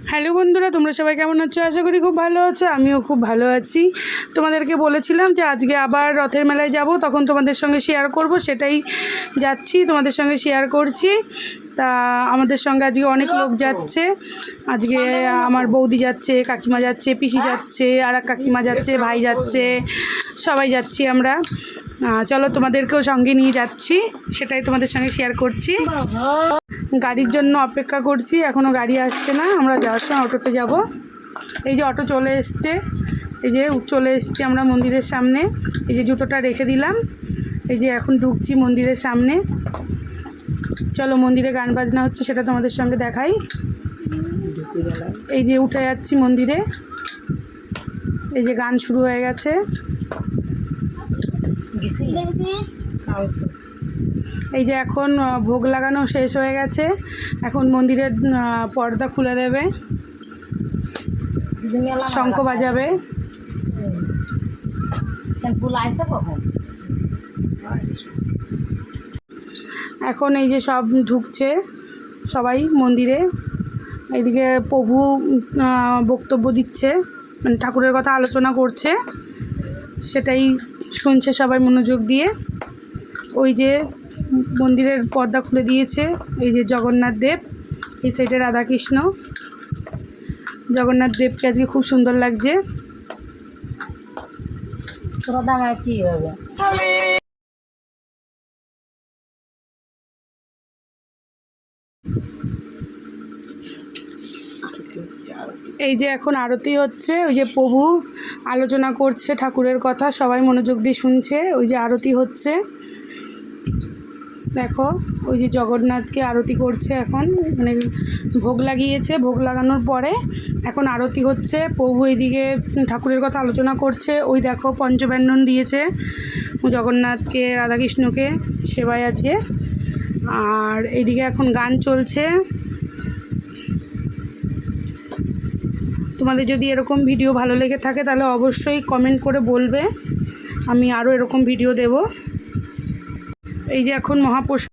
Hello বন্ধুরা, তোমরা সবাই কেমন আছো? আশা করি খুব ভালো আছো। আমিও খুব ভালো আছি। তোমাদেরকে বলেছিলাম যে আজকে আবার রথের মেলায় যাব, তখন তোমাদের সঙ্গে শেয়ার করব, সেটাই যাচ্ছি, তোমাদের সঙ্গে শেয়ার করছি। তা আমাদের সঙ্গে আজকে অনেক লোক যাচ্ছে। আজকে আমার বৌদি যাচ্ছে, কাকিমা যাচ্ছে, পিসি যাচ্ছে, আর এক কাকিমা যাচ্ছে, ভাই যাচ্ছে, সবাই যাচ্ছি আমরা। চলো তোমাদেরকেও সঙ্গে নিয়ে যাচ্ছি, সেটাই তোমাদের সঙ্গে শেয়ার করছি। গাড়ির জন্য অপেক্ষা করছি, এখনও গাড়ি আসছে না। আমরা যাওয়ার সময় অটোতে যাব। এই যে অটো চলে এসছে, এই যে চলে এসছি আমরা মন্দিরের সামনে। এই যে জুতোটা রেখে দিলাম, এই যে এখন ঢুকছি মন্দিরের সামনে। চলো মন্দিরে গান বাজনা হচ্ছে, সেটা তোমাদের সঙ্গে দেখাই। এই যে উঠে যাচ্ছি মন্দিরে, এই যে গান শুরু হয়ে গেছে। এই যে এখন ভোগ লাগানো শেষ হয়ে গেছে, এখন মন্দিরের পর্দা খুলে দেবে, শঙ্খ বাজাবে। এখন এই যে সব ঢুকছে সবাই মন্দিরে। এইদিকে প্রভু বক্তব্য দিচ্ছে, মানে ঠাকুরের কথা আলোচনা করছে, সেটাই শুনছে সবাই মনোযোগ দিয়ে। ওই যে মন্দিরের পর্দা খুলে দিয়েছে, এই যে জগন্নাথ দেব, এই সাইডে রাধাকৃষ্ণ। জগন্নাথ দেবকে আজকে খুব সুন্দর লাগছে। এই যে এখন আরতি হচ্ছে, ওই যে প্রভু আলোচনা করছে ঠাকুরের কথা, সবাই মনোযোগ দিয়ে শুনছে। ওই যে আরতি হচ্ছে, দেখো ওই যে জগন্নাথকে আরতি করছে এখন, মানে ভোগ লাগিয়েছে, ভোগ লাগানোর পরে এখন আরতি হচ্ছে। প্রভু এইদিকে ঠাকুরের কথা আলোচনা করছে। ওই দেখো পঞ্চব্যাঞ্জন দিয়েছে জগন্নাথকে, রাধাকৃষ্ণকে সেবায় আজকে। আর এইদিকে এখন গান চলছে। তোমাদের যদি এরকম ভিডিও ভালো লেগে থাকে তাহলে অবশ্যই কমেন্ট করে বলবে, আমি আরও এরকম ভিডিও দেব। এই যে এখন মহাপ্রসাদ